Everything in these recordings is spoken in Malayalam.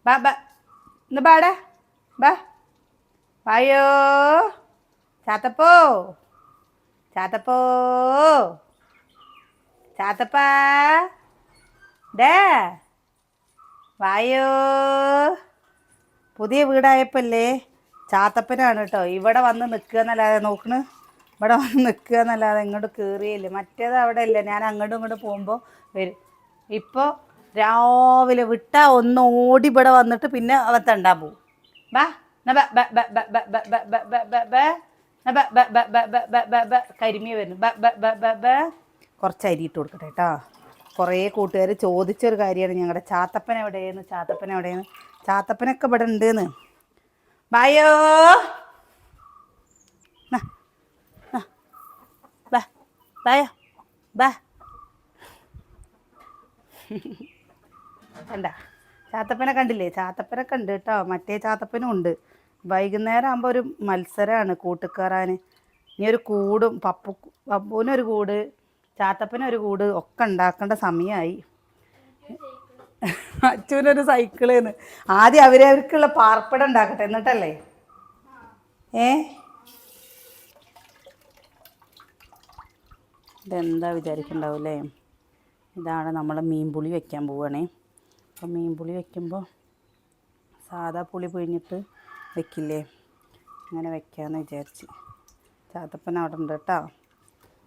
ബാ ബാ ഇന്ന് ബാടാ ബാ വായോ ചാത്തപ്പോ ചാത്തപ്പോ ചാത്തപ്പാ ഡേ വായോ. പുതിയ വീടായപ്പല്ലേ ചാത്തപ്പനാണ് കേട്ടോ ഇവിടെ വന്ന് നിൽക്കുക എന്നല്ലാതെ നോക്കണ്. ഇവിടെ വന്ന് നിൽക്കുക എന്നല്ലാതെ ഇങ്ങോട്ട് കയറിയില്ല. മറ്റേത് അവിടെ ഇല്ല, ഞാൻ അങ്ങോട്ടും ഇങ്ങോട്ടും പോകുമ്പോൾ വരും. ഇപ്പോൾ രാവിലെ വിട്ടാൽ ഒന്ന് ഓടി ഇവിടെ വന്നിട്ട് പിന്നെ അവൻ തണ്ടാൻ പോവും. ബാ കരിമിയ വരുന്നു. കുറച്ച് അരി ഇട്ട് കൊടുക്കട്ടെ കേട്ടോ. കുറേ കൂട്ടുകാർ ചോദിച്ചൊരു കാര്യമാണ് ഞങ്ങളുടെ ചാത്തപ്പൻ എവിടെയെന്ന്. ചാത്തപ്പൻ എവിടെയെന്ന്? ചാത്തപ്പനൊക്കെ ഇവിടെ ഉണ്ടെന്ന്. ബായോ ബാ ബായോ ബാ. കണ്ട ചാത്തപ്പനെ കണ്ടില്ലേ? ചാത്തപ്പനൊക്കെ ഉണ്ട് കേട്ടോ. മറ്റേ ചാത്തപ്പനും ഉണ്ട്. വൈകുന്നേരം ആകുമ്പോൾ ഒരു മത്സരമാണ് കൂട്ടുകയറാൻ. ഇനി ഒരു കൂടും, പപ്പൂനൊരു കൂട്, ചാത്തപ്പനൊരു കൂട് ഒക്കെ ഉണ്ടാക്കേണ്ട സമയമായി. അച്ഛനൊരു സൈക്കിളേന്ന്. ആദ്യം അവർക്കുള്ള പാർപ്പിടം ഉണ്ടാക്കട്ടെ എന്നിട്ടല്ലേ. ഇതെന്താ വിചാരിക്കണ്ടാവൂല്ലേ? ഇതാണ് നമ്മൾ മീൻപുളി വെക്കാൻ പോവുകയാണേ. അപ്പം മീൻപുളി വെക്കുമ്പോൾ സാധാ പുളി പിഴിഞ്ഞിട്ട് വെക്കില്ലേ, അങ്ങനെ വെക്കാമെന്ന് വിചാരിച്ച്. ചാത്തപ്പൻ അവിടെ ഉണ്ട് കേട്ടോ.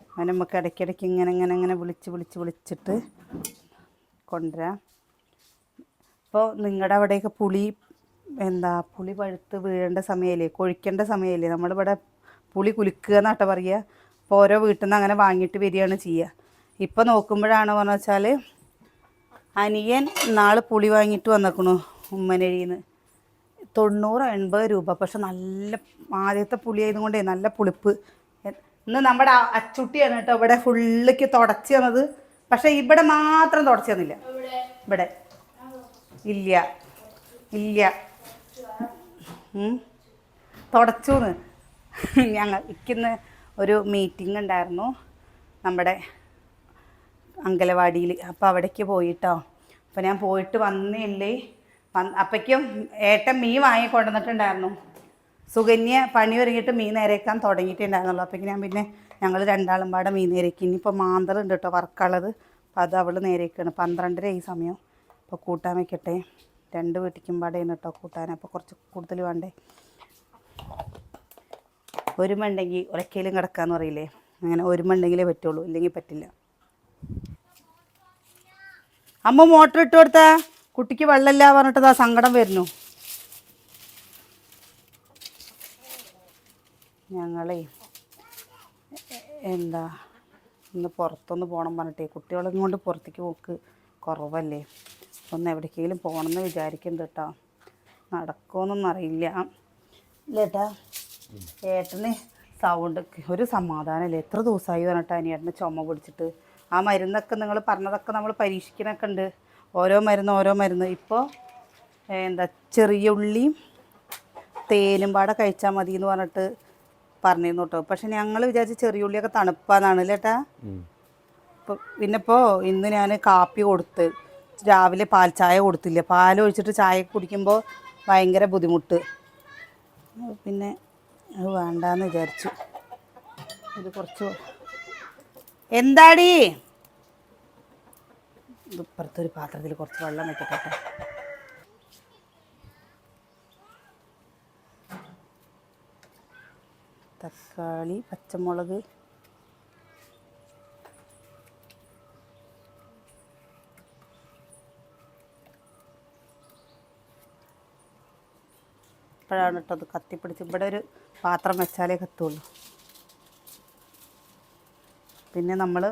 അങ്ങനെ നമുക്ക് ഇടയ്ക്കിടയ്ക്ക് ഇങ്ങനെ വിളിച്ചിട്ട് കൊണ്ടുവരാം. ഇപ്പോൾ നിങ്ങളുടെ അവിടെയൊക്കെ പുളി പഴുത്ത് വീഴേണ്ട സമയമല്ലേ, കൊഴിക്കേണ്ട സമയമല്ലേ. നമ്മളിവിടെ പുളി കുലുക്കുക എന്നാട്ടോ പറയുക. അപ്പോൾ ഓരോ വീട്ടിൽ നിന്ന് അങ്ങനെ വാങ്ങിയിട്ട് വരികയാണ് ചെയ്യുക. ഇപ്പോൾ നോക്കുമ്പോഴാണ് പറഞ്ഞു വെച്ചാൽ അനിയൻ നാളെ പുളി വാങ്ങിയിട്ട് വന്നേക്കണു ഉമ്മനഴിന്ന്. 90-80 രൂപ. പക്ഷെ നല്ല ആദ്യത്തെ പുളി ആയതുകൊണ്ടേ നല്ല പുളിപ്പ്. ഇന്ന് നമ്മുടെ അച്ചുട്ടിയാണ് കേട്ടോ ഇവിടെ ഫുള്ളിക്ക് തുടച്ച് തന്നത്. പക്ഷെ ഇവിടെ മാത്രം തുടച്ച് തന്നില്ല. ഇവിടെ ഇല്ല തുടച്ചൂന്ന്. ഇന്ന് ഒരു മീറ്റിംഗ് ഉണ്ടായിരുന്നു നമ്മുടെ അങ്കലവാടിയിൽ. അപ്പോൾ അവിടേക്ക് പോയിട്ടോ. അപ്പോൾ ഞാൻ പോയിട്ട് വന്നില്ലേ. അപ്പോഴേക്കും ഏട്ടൻ മീൻ വാങ്ങിക്കൊണ്ടുവന്നിട്ടുണ്ടായിരുന്നു. സുകന്യ പണി ഒരുങ്ങിയിട്ട് മീൻ നേരേക്കാൻ തുടങ്ങിയിട്ടുണ്ടായിരുന്നുള്ളൂ. അപ്പോഴേക്കും ഞങ്ങൾ രണ്ടാളും പാടെ മീൻ നേരേക്ക്. ഇനിയിപ്പോൾ മാന്തലുണ്ട് കേട്ടോ വറക്കുള്ളത്. അപ്പോൾ അത് അവൾ നേരേക്കാണ്. 12:30 ഈ സമയം. അപ്പോൾ കൂട്ടാൻ വയ്ക്കട്ടെ. 2 വീട്ടിക്കും പാടെയാണ് കേട്ടോ കൂട്ടാൻ. അപ്പോൾ കുറച്ച് കൂടുതൽ വേണ്ടേ. ഒരുമുണ്ടെങ്കിൽ ഉലക്കയിലും കിടക്കാന്ന് പറയില്ലേ, അങ്ങനെ ഒരുമുണ്ടെങ്കിലേ പറ്റുള്ളൂ, ഇല്ലെങ്കിൽ പറ്റില്ല. അമ്മ മോട്ടർ ഇട്ട് കൊടുത്താ കുട്ടിക്ക് വെള്ളമില്ല പറഞ്ഞിട്ട് സങ്കടം വരുന്നു. ഞങ്ങളെ ഇന്ന് പുറത്തൊന്ന് പോകണം പറഞ്ഞിട്ടേ, കുട്ടികളെ കൊണ്ട് പുറത്തേക്ക് പോക്ക് കുറവല്ലേ. ഒന്ന് എവിടേക്കെങ്കിലും പോകണമെന്ന് വിചാരിക്കുന്നുണ്ട് കേട്ടോ. നടക്കുമെന്നൊന്നും അറിയില്ല ഇല്ലേട്ടാ. ഏട്ടന് സൗണ്ട് ഒരു സമാധാനമല്ലേ. എത്ര ദിവസമായി പറഞ്ഞിട്ടാണ് ഏട്ടന് ചുമ പിടിച്ചിട്ട്. ആ മരുന്നൊക്കെ നിങ്ങൾ പറഞ്ഞതൊക്കെ നമ്മൾ പരീക്ഷിക്കണൊക്കെ ഉണ്ട്. ഓരോ മരുന്ന്. ഇപ്പോൾ ചെറിയ ഉള്ളിയും തേനും പാടെ കഴിച്ചാൽ മതി എന്ന് പറഞ്ഞിട്ട് പറഞ്ഞിരുന്നു കേട്ടോ. പക്ഷെ ഞങ്ങൾ വിചാരിച്ച് ചെറിയ ഉള്ളിയൊക്കെ തണുപ്പാന്നാണ് ഇല്ലേട്ടാ. ഇപ്പോൾ ഇന്ന് ഞാൻ കാപ്പി കൊടുത്ത്, രാവിലെ പാൽ ചായ കൊടുത്തില്ല. പാൽ ഒഴിച്ചിട്ട് ചായ കുടിക്കുമ്പോൾ ഭയങ്കര ബുദ്ധിമുട്ട്. പിന്നെ അത് വേണ്ടാന്ന് വിചാരിച്ചു. ഇത് കുറച്ച് എന്താടി ഇപ്പുറത്തൊരു പാത്രത്തിൽ കുറച്ച് വെള്ളം വെക്കട്ടെ. തക്കാളി, പച്ചമുളക്, ഇപ്പോഴാണ് കേട്ടോ അത് കത്തിപ്പിടിച്ച്. ഇവിടെ ഒരു പാത്രം വെച്ചാലേ കത്തുള്ളൂ. പിന്നെ നമ്മൾ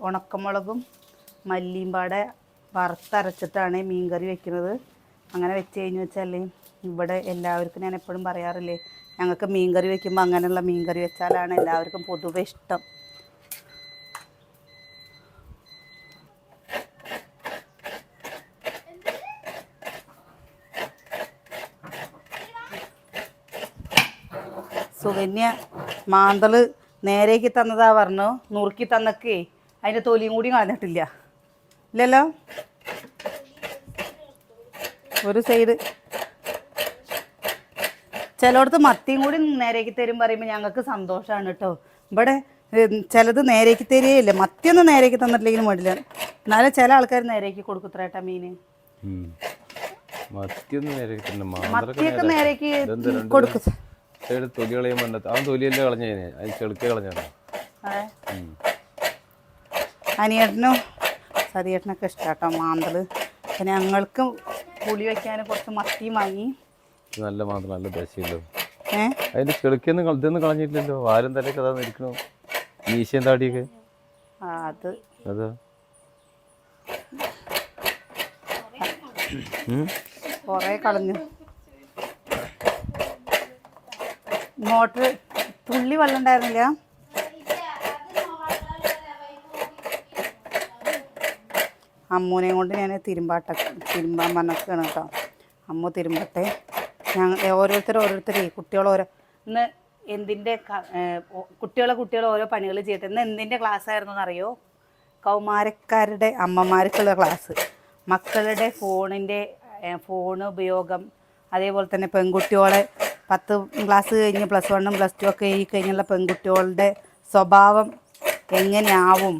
ഉണക്കമുളകും മല്ലിയും പാടെ വറുത്തരച്ചിട്ടാണ് മീൻ കറി വെക്കുന്നത്. അങ്ങനെ വെച്ച് കഴിഞ്ഞ് വെച്ചാലേ ഇവിടെ എല്ലാവർക്കും ഞാൻ എപ്പോഴും പറയാറില്ലേ, ഞങ്ങൾക്ക് മീൻ കറി വെക്കുമ്പോൾ അങ്ങനെയുള്ള മീൻ കറി വെച്ചാലാണ് എല്ലാവർക്കും പൊതുവെ ഇഷ്ടം. സുകന്യ മാന്തൾ നേരേക്ക് തന്നതാ പറഞ്ഞു. നുറുക്കി തന്നൊക്കെ അതിൻ്റെ തൊലിയും കൂടി കളഞ്ഞിട്ടില്ല ഇല്ലല്ലോ. ഒരു സൈഡ് ചിലയിടത്ത് മത്തിയും കൂടി നേരേക്ക് തരും പറയുമ്പോൾ ഞങ്ങൾക്ക് സന്തോഷമാണ് കേട്ടോ. ഇവിടെ ചിലത് നേരേക്ക് തരികയില്ല. മത്തിയൊന്നും നേരേക്ക് തന്നിട്ടില്ലെങ്കിലും വേണ്ടില്ല. എന്നാലും ചില ആൾക്കാർ നേരേക്ക് കൊടുക്കുത്രേട്ടാ മീന്. മത്തിയൊക്കെ നേരേക്ക് കൊടുക്കും. അനിയേട്ടനും സതിയേട്ടനൊക്കെ ഇഷ്ടാട്ടോ മാന്തള്. പിന്നെ ഞങ്ങൾക്ക് പുളി വെക്കാൻ കുറച്ച് മത്തിയും വാങ്ങി. നല്ല മാത്രം നല്ല ദശയല്ലോ. അതിന്റെ ചെളുക്കൊന്നും ഇതൊന്നും കളഞ്ഞിട്ടില്ലല്ലോ. വാലും തലയൊക്കെ അതാ ഇരിക്കണോ മീശയും താടിയൊക്കെ. അതാ കൊറേ കളഞ്ഞു. മോട്ടർ തുള്ളി വെള്ളം ഉണ്ടായിരുന്നില്ല. അമ്മൂനെയും കൊണ്ട് ഞാൻ തിരുമ്പാൻ പറഞ്ഞൊക്കെയാണ് കേട്ടോ. അമ്മ തിരുമ്പട്ടെ. ഓരോരുത്തരെ കുട്ടികളോരോ ഇന്ന് എന്തിൻ്റെ കുട്ടികൾ ഓരോ പണികൾ ചെയ്യട്ടെ. ഇന്ന് എന്തിൻ്റെ ക്ലാസ് ആയിരുന്നു എന്നറിയോ? കൗമാരക്കാരുടെ അമ്മമാർക്കുള്ള ക്ലാസ്. മക്കളുടെ ഫോൺ ഉപയോഗം, അതേപോലെ തന്നെ പെൺകുട്ടികളെ 10 ക്ലാസ് കഴിഞ്ഞ് +1 +2 ഒക്കെ എഴുതി കഴിഞ്ഞുള്ള പെൺകുട്ടികളുടെ സ്വഭാവം എങ്ങനെയാവും.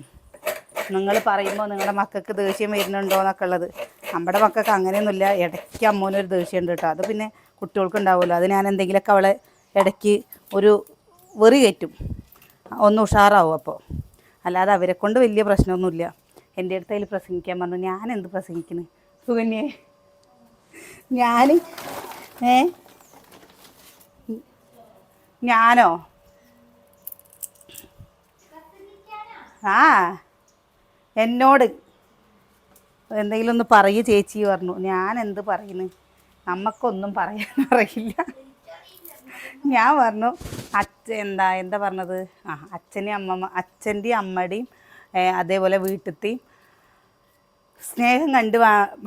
നിങ്ങൾ പറയുമ്പോൾ നിങ്ങളുടെ മക്കൾക്ക് ദേഷ്യം വരുന്നുണ്ടോ എന്നൊക്കെ ഉള്ളത്. നമ്മുടെ മക്കൾക്ക് അങ്ങനെയൊന്നുമില്ല. ഇടയ്ക്ക് അമ്മൂനൊരു ദേഷ്യമുണ്ട് കേട്ടോ. അത് പിന്നെ കുട്ടികൾക്ക് ഉണ്ടാവുമല്ലോ. അത് ഞാൻ എന്തെങ്കിലുമൊക്കെ അവളെ ഇടയ്ക്ക് ഒരു വെറി കയറ്റും, ഒന്ന് ഉഷാറാവും. അപ്പോൾ അല്ലാതെ അവരെ കൊണ്ട് വലിയ പ്രശ്നമൊന്നുമില്ല. എൻ്റെ അടുത്ത് അതിൽ പ്രസംഗിക്കാൻ പറഞ്ഞു. ഞാൻ എന്ത് പ്രസംഗിക്കുന്നു സുകന്യേ? ഞാനോ എന്നോട് എന്തെങ്കിലും ഒന്ന് പറയൂ ചേച്ചി പറഞ്ഞു. ഞാൻ എന്ത് പറയുന്നു? നമുക്കൊന്നും പറയാനറിയില്ല. ഞാൻ പറഞ്ഞു എന്താ പറഞ്ഞത്? അച്ഛൻ്റെയും അമ്മയുടെയും അതേപോലെ വീട്ടിലത്തെയും സ്നേഹം കണ്ട്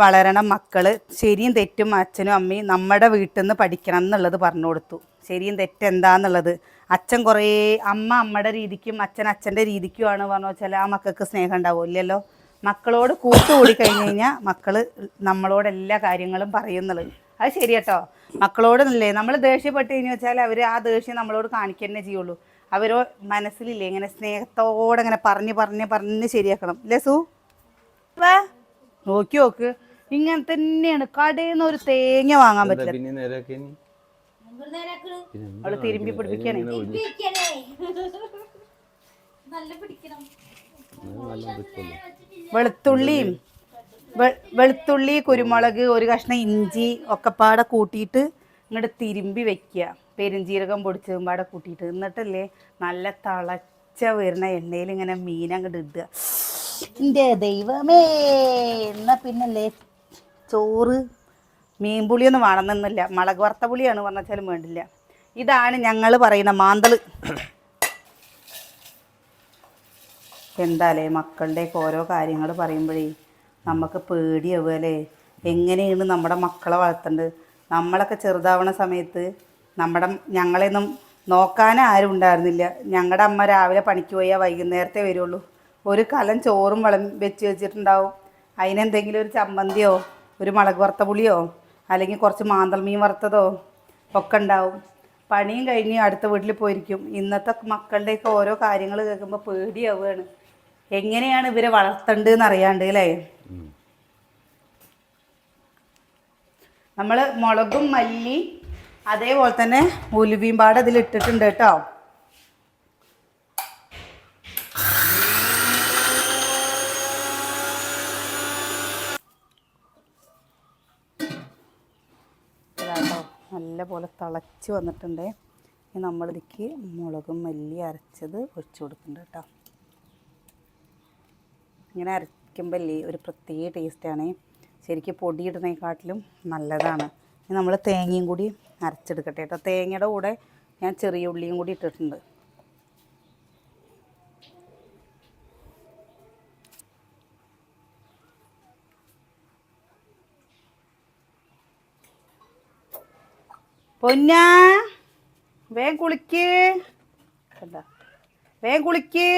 വളരണം മക്കൾ. ശരിയും തെറ്റും അച്ഛനും അമ്മയും നമ്മുടെ വീട്ടിൽ നിന്ന് പഠിക്കണം എന്നുള്ളത് പറഞ്ഞു കൊടുത്തു. ശരിയും തെറ്റെന്താന്നുള്ളത്. അച്ഛൻ കുറേ അമ്മയുടെ രീതിക്കും അച്ഛൻ അച്ഛൻ്റെ രീതിക്കുമാണ് പറഞ്ഞു വെച്ചാൽ ആ മക്കൾക്ക് സ്നേഹം ഉണ്ടാവില്ലല്ലോ. മക്കളോട് കൂട്ടുകൂടി കഴിഞ്ഞ് കഴിഞ്ഞാൽ മക്കൾ നമ്മളോട് എല്ലാ കാര്യങ്ങളും പറയുന്നുള്ളത്. അത് ശരി കേട്ടോ. മക്കളോടല്ലേ നമ്മൾ ദേഷ്യപ്പെട്ട് കഴിഞ്ഞ് വെച്ചാൽ അവർ ആ ദേഷ്യം നമ്മളോട് കാണിക്കുക തന്നെ ചെയ്യുള്ളൂ. അവരോ മനസ്സിലില്ലേ ഇങ്ങനെ സ്നേഹത്തോടെ ഇങ്ങനെ പറഞ്ഞ് ശരിയാക്കണം. അല്ലേ സു? നോക്ക് ഇങ്ങനെ തന്നെയാണ്. കടയിൽ നിന്ന് ഒരു തേങ്ങ വാങ്ങാൻ പറ്റില്ല. അവള് തിരുമ്പി പിടിപ്പിക്കണേ. വെളുത്തുള്ളി കുരുമുളക് ഒരു കഷ്ണം ഇഞ്ചി ഒക്കെ പാടെ കൂട്ടിയിട്ട് ഇങ്ങോട്ട് തിരുമ്പി വെക്കുക. പെരുംജീരകം പൊടിച്ചതും പാടെ കൂട്ടിയിട്ട്. എന്നിട്ടല്ലേ നല്ല തിളച്ച വരുന്ന എണ്ണയിൽ ഇങ്ങനെ മീനങ്ങോട്ട് ഇടുക. എൻ്റെ ദൈവമേ. എന്നാൽ പിന്നല്ലേ ചോറ് മീൻപുളിയൊന്നും വേണമെന്നൊന്നുമില്ല. മുളക് വറുത്ത പുളിയാണ് പറഞ്ഞാലും വേണ്ടില്ല. ഇതാണ് ഞങ്ങൾ പറയുന്ന മാന്തള്. എന്താലേ മക്കളുടെയൊക്കെ ഓരോ കാര്യങ്ങൾ പറയുമ്പോഴേ നമുക്ക് പേടിയാവുകയല്ലേ. എങ്ങനെയാണ് നമ്മുടെ മക്കളെ വളർത്തേണ്ടത്? നമ്മളൊക്കെ ചെറുതാവണ സമയത്ത് ഞങ്ങളെയൊന്നും നോക്കാൻ ആരും ഉണ്ടായിരുന്നില്ല. ഞങ്ങളുടെ അമ്മ രാവിലെ പണിക്ക് പോയാൽ വൈകുന്നേരത്തെ വരുള്ളൂ. ഒരു കലം ചോറും വെച്ചിട്ടുണ്ടാവും. അതിനെന്തെങ്കിലും ഒരു ചമ്മന്തിയോ ഒരു മുളക് വറുത്ത പുളിയോ അല്ലെങ്കിൽ കുറച്ച് മാന്തൾ മീൻ വറുത്തതോ ഒക്കെ ഉണ്ടാവും. പണിയും കഴിഞ്ഞ് അടുത്ത വീട്ടിൽ പോയിരിക്കും. ഇന്നത്തെ മക്കളുടെയൊക്കെ ഓരോ കാര്യങ്ങൾ കേൾക്കുമ്പോൾ പേടിയാവുകയാണ്. എങ്ങനെയാണ് ഇവരെ വളർത്തേണ്ടതെന്ന് അറിയാണ്ട് അല്ലേ. നമ്മൾ മുളകും മല്ലി അതേപോലെ തന്നെ ഉലുവയും പാടെ ഇതിലിട്ടിട്ടുണ്ട് കേട്ടോ. നല്ല പോലെ തിളച്ച് വന്നിട്ടുണ്ട്. നമ്മളിതിക്ക് മുളകും മല്ലി അരച്ചത് ഒഴിച്ചു കൊടുക്കുന്നുണ്ട് കേട്ടോ. ഇങ്ങനെ അരയ്ക്കുമ്പല്ലേ ഒരു പ്രത്യേക ടേസ്റ്റാണ്. ശരിക്കും പൊടിയിടുന്നതിനെക്കാട്ടിലും നല്ലതാണ്. നമ്മൾ തേങ്ങയും കൂടി അരച്ചെടുക്കട്ടെ കേട്ടോ. തേങ്ങയുടെ കൂടെ ഞാൻ ചെറിയ ഉള്ളിയും കൂടി ഇട്ടിട്ടുണ്ട്. പൊന്നാ വേഗം കുളിക്ക്. വേഗം കുളിക്ക്.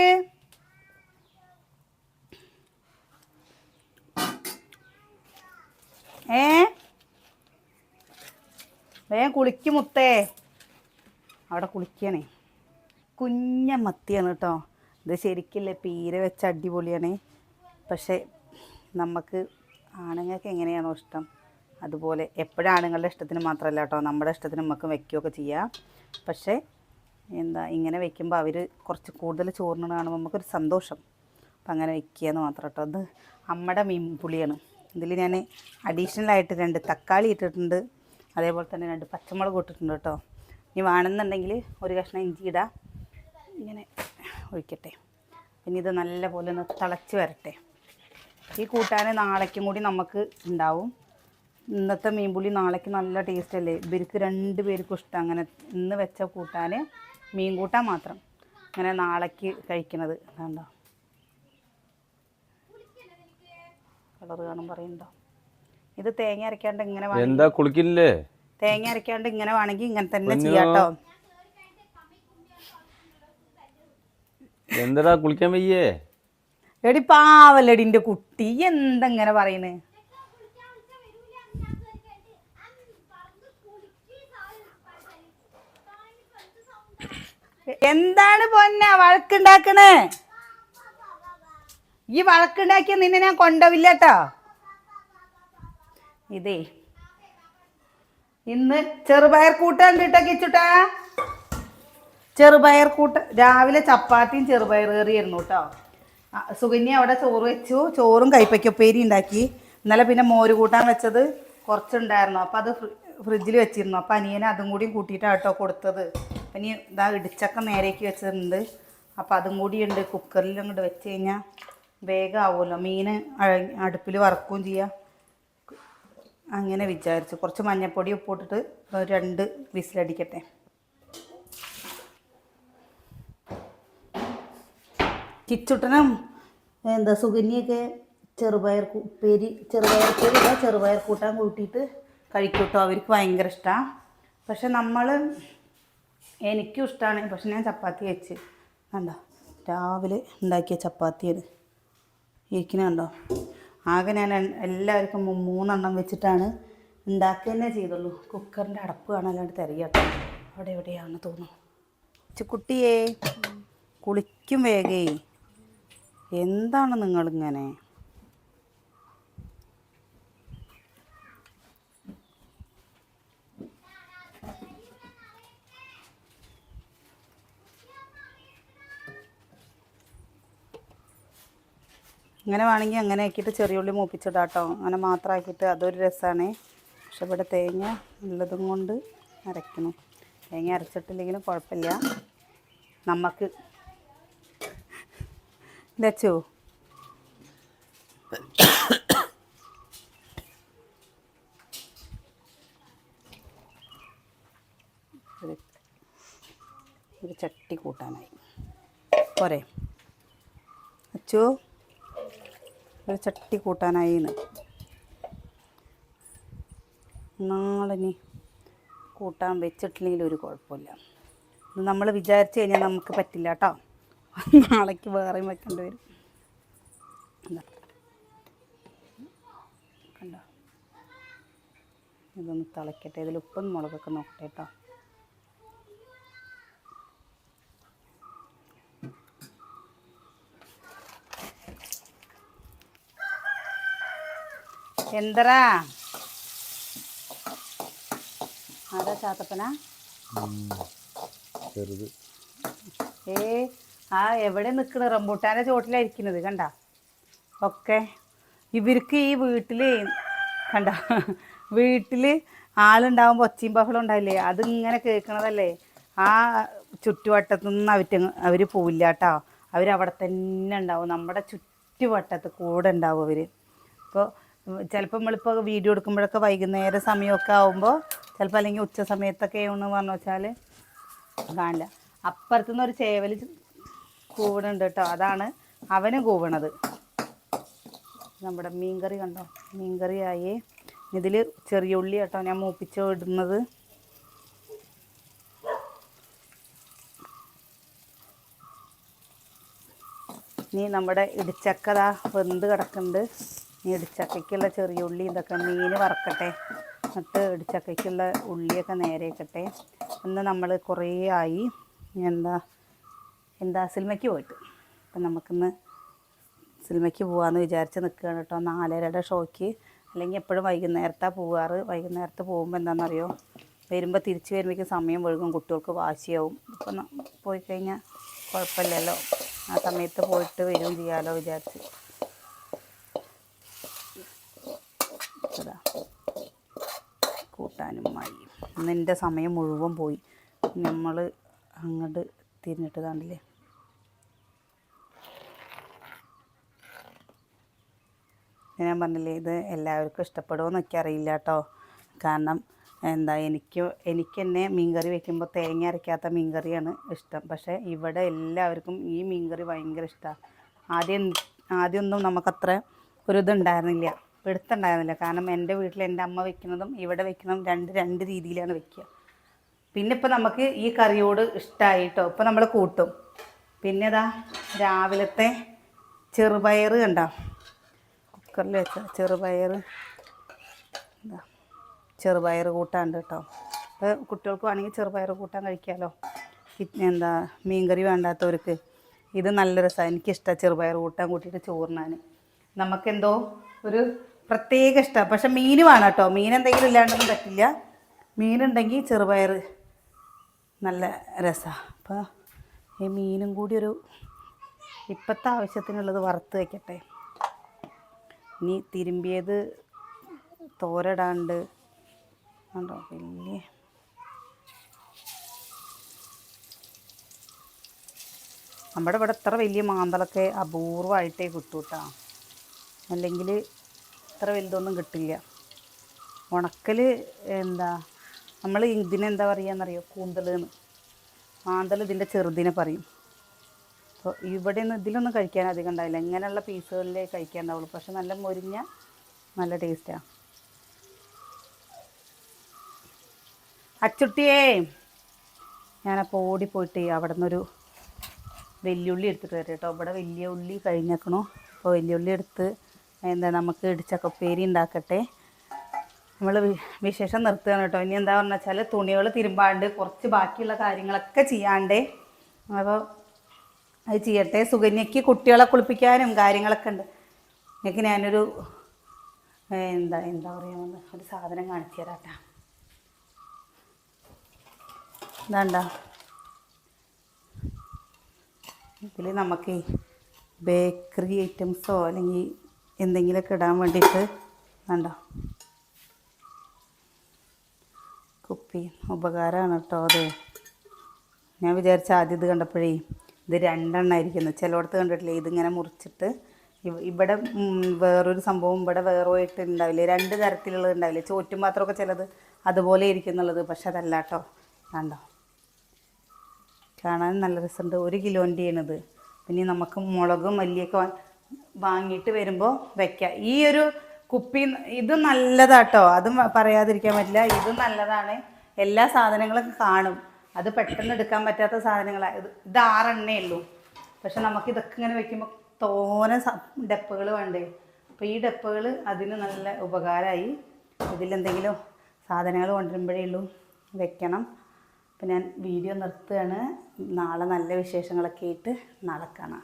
വേഗം കുളിക്ക് മുത്തേ. അവിടെ കുളിക്കണേ. കുഞ്ഞ മത്തിയാണ് കേട്ടോ. ഇത് ശരിക്കില്ലേ പീര വെച്ച അടിപൊളിയാണ്. പക്ഷേ നമുക്ക് ആണുങ്ങൾക്ക് എങ്ങനെയാണോ ഇഷ്ടം അതുപോലെ, എപ്പോഴും ആണുങ്ങളുടെ ഇഷ്ടത്തിന് മാത്രമല്ല കേട്ടോ, നമ്മുടെ ഇഷ്ടത്തിന് നമുക്ക് വയ്ക്കുകയൊക്കെ ചെയ്യാം. പക്ഷേ എന്താ ഇങ്ങനെ വയ്ക്കുമ്പോൾ അവർ കുറച്ച് കൂടുതൽ ചോറിന് കാണുമ്പോൾ നമുക്കൊരു സന്തോഷം. അപ്പം അങ്ങനെ വയ്ക്കുകയെന്ന് മാത്രം കേട്ടോ. അത് നമ്മുടെ മീൻ പുളിയാണ്. ഇതിൽ ഞാൻ അഡീഷണലായിട്ട് 2 തക്കാളി ഇട്ടിട്ടുണ്ട്, അതേപോലെ തന്നെ 2 പച്ചമുളക് ഇട്ടിട്ടുണ്ട് കേട്ടോ. ഇനി വേണമെന്നുണ്ടെങ്കിൽ ഒരു കഷ്ണം ഇഞ്ചി ഇടാം. ഇങ്ങനെ ഒഴിക്കട്ടെ. പിന്നെ ഇത് നല്ലപോലെ ഒന്ന് തിളച്ച് വരട്ടെ. ഈ കൂട്ടാൻ നാളേക്കും കൂടി നമുക്ക് ഉണ്ടാവും. ഇന്നത്തെ മീൻപുളി നാളേക്ക് നല്ല ടേസ്റ്റ് അല്ലേ. ഇവർക്ക് 2 പേർക്കും ഇഷ്ടം അങ്ങനെ ഇന്ന് വെച്ച കൂട്ടാൻ, മീൻ കൂട്ടാൻ മാത്രം അങ്ങനെ നാളേക്ക് കഴിക്കണത്. കണ്ടോ കളർ കാണും പറയുന്നുണ്ടോ. ഇത് തേങ്ങ അരക്കാണ്ട് ഇങ്ങനെ എന്താ കുളിക്കില്ലേ? തേങ്ങ അരക്കാണ്ട് ഇങ്ങനെ വേണമെങ്കിൽ ഇങ്ങനെ തന്നെ ചെയ്യാട്ടോ. എന്താ കുളിക്കാൻ വയ്യേ? എടി പാവല്ലടിന്റെ കുട്ടി, എന്തെങ്ങനെ പറയണ്? എന്താണ് പൊന്ന വഴക്കുണ്ടാക്കണേ? ഈ വഴക്കുണ്ടാക്കിയ നിന്നെ ഞാൻ കൊണ്ടുപോവില്ല കേട്ടോ. ഇതേ ഇന്ന് ചെറുപയർ കൂട്ടാൻ കിട്ടക്കിച്ചുട്ടാ. ചെറുപയർ കൂട്ട രാവിലെ ചപ്പാത്തിയും ചെറുപയർ കറിയായിരുന്നു കേട്ടോ. സുകന്യ അവിടെ ചോറ് വെച്ചു. ചോറും കൈപ്പയ്ക്കുപ്പേരി ഉണ്ടാക്കി. ഇന്നലെ പിന്നെ മോര് കൂട്ടാൻ വെച്ചത് കുറച്ചുണ്ടായിരുന്നു. അപ്പോൾ അത് ഫ്രിഡ്ജിൽ വെച്ചിരുന്നു. അപ്പോൾ അനിയനെ അതും കൂടി കൂട്ടിയിട്ടാണ് കേട്ടോ കൊടുത്തത്. അപ്പം ഇനി ഇതാ ഇടിച്ചക്ക നേരേക്ക് വെച്ചിട്ടുണ്ട്. അപ്പോൾ അതും കൂടി ഉണ്ട്. കുക്കറിൽ അങ്ങോട്ട് വെച്ച് കഴിഞ്ഞാൽ വേഗം ആവുമല്ലോ. മീൻ അടുപ്പിൽ വറക്കുകയും ചെയ്യാം. അങ്ങനെ വിചാരിച്ചു. കുറച്ച് മഞ്ഞൾപ്പൊടി ഉപ്പിട്ടിട്ട് 2 വിസിലടിക്കട്ടെ. കിച്ചുട്ടനും എന്താ സുകന്യൊക്കെ ചെറുപയർ ഉപ്പേരി ചെറുപയർ കൂട്ടാൻ കൂട്ടിയിട്ട് കഴിക്കും കേട്ടോ. അവർക്ക് ഭയങ്കര ഇഷ്ടമാണ്. പക്ഷെ എനിക്കും ഇഷ്ടമാണ്. പക്ഷെ ഞാൻ ചപ്പാത്തി വെച്ച് കണ്ടോ, രാവിലെ ഉണ്ടാക്കിയ ചപ്പാത്തിയാണ് ഇരിക്കണുണ്ടോ. ആകെ ഞാൻ എല്ലാവർക്കും 3 എണ്ണം വെച്ചിട്ടാണ് ഉണ്ടാക്കുക തന്നെ ചെയ്തുള്ളൂ. കുക്കറിൻ്റെ അടപ്പ് കാണാല്ലാണ്ട് തിരയട്ടോ. അവിടെ എവിടെയാണെന്ന് തോന്നുന്നു. കുട്ടിയേ കുളിക്കും വേഗേ. എന്താണ് നിങ്ങളിങ്ങനെ? ഇങ്ങനെ വേണമെങ്കിൽ അങ്ങനെ ആക്കിയിട്ട് ചെറിയ ഉള്ളി മൂപ്പിച്ചിടാം കേട്ടോ. അങ്ങനെ മാത്രം ആക്കിയിട്ട് അതൊരു രസമാണ്. പക്ഷെ ഇവിടെ തേങ്ങ ഉള്ളതും കൊണ്ട് അരയ്ക്കണം. തേങ്ങ അരച്ചിട്ടില്ലെങ്കിലും കുഴപ്പമില്ല. നമുക്ക് ലച്ചു ഒരു ചട്ടി കൂട്ടാനായി പോരെ. അച്ചു ഒരു ചട്ടി കൂട്ടാനായിന്ന്. നാളെ ഇനി കൂട്ടാൻ വെച്ചിട്ടില്ലെങ്കിൽ ഒരു കുഴപ്പമില്ല. ഇത് നമ്മൾ വിചാരിച്ചു കഴിഞ്ഞാൽ നമുക്ക് പറ്റില്ല കേട്ടോ. നാളേക്ക് വേറെയും വെക്കേണ്ടി വരും. കണ്ടോ, ഇതൊന്ന് തിളയ്ക്കട്ടെ. ഇതിൽ ഉപ്പും മുളകൊക്കെ നോക്കട്ടെ കേട്ടോ. എന്തരാ ആരാ ചാത്തപ്പനാ? എവിടെ നിൽക്കണ? റംബൂട്ടാൻ്റെ ചോട്ടിലായിരിക്കുന്നത് കണ്ട. ഒക്കെ ഇവർക്ക് ഈ വീട്ടിൽ കണ്ട, വീട്ടിൽ ആളുണ്ടാവുമ്പോൾ ഒച്ചയും ബഹളം ഉണ്ടാവില്ലേ, അതിങ്ങനെ കേൾക്കണതല്ലേ. ആ ചുറ്റുവട്ടത്തുനിന്ന് അവർ പോവില്ല കേട്ടോ. അവരവിടെ തന്നെ ഉണ്ടാവും. നമ്മുടെ ചുറ്റുവട്ടത്ത് കൂടെ ഉണ്ടാവും അവർ. ഇപ്പോൾ ചിലപ്പോൾ നമ്മളിപ്പോൾ വീഡിയോ എടുക്കുമ്പോഴൊക്കെ വൈകുന്നേരം സമയമൊക്കെ ആകുമ്പോൾ ചിലപ്പോൾ അല്ലെങ്കിൽ ഉച്ച സമയത്തൊക്കെ എന്ന് പറഞ്ഞു വെച്ചാൽ കാണില്ല. അപ്പുറത്തുനിന്ന് ഒരു ചേവൽ കൂവണുണ്ട് കേട്ടോ. അതാണ് അവന് കൂവണത്. നമ്മുടെ മീൻകറി കണ്ടോ, മീൻകറിയായി. ഇതിൽ ചെറിയ ഉള്ളി കേട്ടോ ഞാൻ മൂപ്പിച്ച് ഇടുന്നത്. ഇനി നമ്മുടെ ഇടിച്ചക്കതാ വെന്ത് കിടക്കുന്നുണ്ട്. ഇനി ഇടിച്ചക്കയ്ക്കുള്ള ചെറിയ ഉള്ളി ഇതൊക്കെ മീൻ വറക്കട്ടെ. എന്നിട്ട് ഇടിച്ചക്കയ്ക്കുള്ള ഉള്ളിയൊക്കെ നേരെയാക്കട്ടെ. ഇന്ന് നമ്മൾ കുറേ ആയി എന്താ സിനിമയ്ക്ക് പോയിട്ട്. അപ്പം നമുക്കിന്ന് സിനിമയ്ക്ക് പോകാമെന്ന് വിചാരിച്ച് നിൽക്കുകയാണ് കേട്ടോ. 4:30 ഷോയ്ക്ക്. അല്ലെങ്കിൽ എപ്പോഴും വൈകുന്നേരത്താണ് പോകാറ്. വൈകുന്നേരത്ത് പോകുമ്പോൾ എന്താണെന്നറിയോ, വരുമ്പോൾ തിരിച്ച് വരുമ്പോഴേക്കും സമയം വഴുകും, കുട്ടികൾക്ക് വാശിയാവും. ഇപ്പം പോയി കഴിഞ്ഞാൽ കുഴപ്പമില്ലല്ലോ, ആ സമയത്ത് പോയിട്ട് വരികയും ചെയ്യാമല്ലോ വിചാരിച്ച്. അതാ കൂട്ടാനും മായി. ഇന്നെൻ്റെ സമയം മുഴുവൻ പോയി. നമ്മൾ അങ്ങോട്ട് തിരിഞ്ഞിട്ട് കണ്ടില്ലേ. ഞാൻ പറഞ്ഞില്ലേ, ഇത് എല്ലാവർക്കും ഇഷ്ടപ്പെടുമോ എനിക്കറിയില്ല കേട്ടോ. കാരണം എനിക്ക് തന്നെ മീൻകറി വയ്ക്കുമ്പോൾ തേങ്ങ അരയ്ക്കാത്ത മീൻകറിയാണ് ഇഷ്ടം. പക്ഷേ ഇവിടെ എല്ലാവർക്കും ഈ മീൻകറി ഭയങ്കര ഇഷ്ടമാണ്. ആദ്യമൊന്നും നമുക്കത്ര ഒരു ഇതുണ്ടായിരുന്നില്ല, പിടുത്തുണ്ടായിരുന്നില്ല. കാരണം എൻ്റെ വീട്ടിൽ എൻ്റെ അമ്മ വയ്ക്കുന്നതും ഇവിടെ വയ്ക്കുന്നതും രണ്ട് രീതിയിലാണ് വയ്ക്കുക. പിന്നെ ഇപ്പോൾ നമുക്ക് ഈ കറിയോട് ഇഷ്ടമായി കേട്ടോ. ഇപ്പോൾ നമ്മൾ കൂട്ടും. പിന്നെ രാവിലത്തെ ചെറുപയർ കണ്ടോ, കുക്കറിൽ വെച്ച ചെറുപയർ കൂട്ടാണ്ട് കേട്ടോ. അപ്പോൾ കുട്ടികൾക്ക് വേണമെങ്കിൽ ചെറുപയർ കൂട്ടാൻ കഴിക്കാമല്ലോ. മീൻകറി വേണ്ടാത്തവർക്ക് ഇത് നല്ല രസമാണ്. എനിക്കിഷ്ടമാണ് ചെറുപയർ കൂട്ടാൻ കൂട്ടിയിട്ട് ചോറിനാൻ. നമുക്കെന്തോ ഒരു പ്രത്യേക ഇഷ്ടമാണ്. പക്ഷെ മീൻ വേണം കേട്ടോ. മീൻ എന്തെങ്കിലും ഇല്ലാണ്ടൊന്നും പറ്റില്ല. മീനുണ്ടെങ്കിൽ ചെറുപയർ നല്ല രസമാണ്. അപ്പോൾ ഈ മീനും കൂടി ഇപ്പോഴത്തെ ആവശ്യത്തിനുള്ളത് വറുത്ത് വയ്ക്കട്ടെ. ഇനി തിരുമ്പിയത് തോരടാണ്ട് ഉണ്ടോ. വലിയ നമ്മുടെ ഇവിടെ ഇത്ര വലിയ മാന്തളൊക്കെ അപൂർവമായിട്ടേ കിട്ടൂ കേട്ടോ. അല്ലെങ്കിൽ ഇത്ര വലുതൊന്നും കിട്ടില്ല. ഉണക്കൽ നമ്മൾ ഇതിനെന്താ പറയുകയെന്നറിയോ, കൂന്തൽ എന്ന്. മാന്തൽ ഇതിൻ്റെ ചെറുതിനെ പറയും. അപ്പോൾ ഇതിലൊന്നും കഴിക്കാൻ അധികം ഉണ്ടാവില്ല. ഇങ്ങനെയുള്ള പീസുകളിലേ കഴിക്കാൻ ഉണ്ടാവുള്ളൂ. പക്ഷെ നല്ല മൊരിഞ്ഞ നല്ല ടേസ്റ്റാണ്. അച്ചുട്ടിയേ, ഞാനപ്പോൾ ഓടിപ്പോയിട്ട് അവിടെ നിന്നൊരു വെല്ലുള്ളി എടുത്തിട്ട് വരാം കേട്ടോ. ഇവിടെ വലിയ ഉള്ളി കഴിഞ്ഞേക്കണു. അപ്പോൾ വെല്ലുള്ളി എടുത്ത് നമുക്ക് ഇടിച്ചക്കപ്പേരി ഉണ്ടാക്കട്ടെ. നമ്മൾ വിശേഷം നിർത്തുകയാണ് കേട്ടോ. ഇനി എന്താ പറഞ്ഞു വെച്ചാൽ തുണികൾ തിരുമ്പാണ്ട് കുറച്ച് ബാക്കിയുള്ള കാര്യങ്ങളൊക്കെ ചെയ്യാണ്ടേ. അപ്പോൾ അത് ചെയ്യട്ടെ. സുകന്യയ്ക്ക് കുട്ടികളെ കുളിപ്പിക്കാനും കാര്യങ്ങളൊക്കെ ഉണ്ട്. എനിക്ക് ഞാനൊരു എന്താ പറയുക, ഒരു സാധനം കാണിച്ചു തരാം കേട്ടോ. ഇതാണ്ട, ഇതിൽ നമുക്ക് ബേക്കറി ഐറ്റംസോ അല്ലെങ്കിൽ എന്തെങ്കിലുമൊക്കെ ഇടാൻ വേണ്ടിയിട്ട് വേണ്ട കുപ്പി ഉപകാരമാണ് കേട്ടോ. അത് ഞാൻ വിചാരിച്ച ആദ്യം ഇത് കണ്ടപ്പോഴേ ഇത് 2 എണ്ണമായിരിക്കുന്നു. ചിലയിടത്ത് കണ്ടിട്ടില്ലേ, ഇതിങ്ങനെ മുറിച്ചിട്ട് ഇവിടെ വേറൊരു സംഭവം ഇവിടെ വേറെയായിട്ട് ഉണ്ടാവില്ലേ, 2 തരത്തിലുള്ളത് ഉണ്ടാവില്ലേ, ചോറ്റും പാത്രമൊക്കെ ചിലത് അതുപോലെ ഇരിക്കുന്നുള്ളത്. പക്ഷെ അതല്ല കേട്ടോ. കണ്ടോ, കാണാൻ നല്ല രസമുണ്ട്. 1 കിലോൻ്റെയാണിത്. പിന്നെ നമുക്ക് മുളകും മല്ലിയൊക്കെ വാങ്ങിയിട്ട് വരുമ്പോൾ വയ്ക്കാം. ഈ ഒരു കുപ്പി ഇത് നല്ലതാട്ടോ, അതും പറയാതിരിക്കാൻ പറ്റില്ല. ഇത് നല്ലതാണ്. എല്ലാ സാധനങ്ങളും കാണും. അത് പെട്ടെന്ന് എടുക്കാൻ പറ്റാത്ത സാധനങ്ങളാണ്. ഇത് 6 എണ്ണയേ ഉള്ളൂ. പക്ഷെ നമുക്ക് ഇതൊക്കെ ഇങ്ങനെ വെക്കുമ്പോൾ തോനെ ഡപ്പകൾ വേണ്ടേ. അപ്പോൾ ഈ ഡപ്പകൾ അതിന് നല്ല ഉപകാരമായി. ഇതിലെന്തെങ്കിലും സാധനങ്ങൾ കൊണ്ടുവരുമ്പോഴേ ഉള്ളൂ വെക്കണം. അപ്പം ഞാൻ വീഡിയോ നിർത്തുകയാണ്. നാളെ നല്ല വിശേഷങ്ങളൊക്കെ ആയിട്ട് നാളെ കാണാം.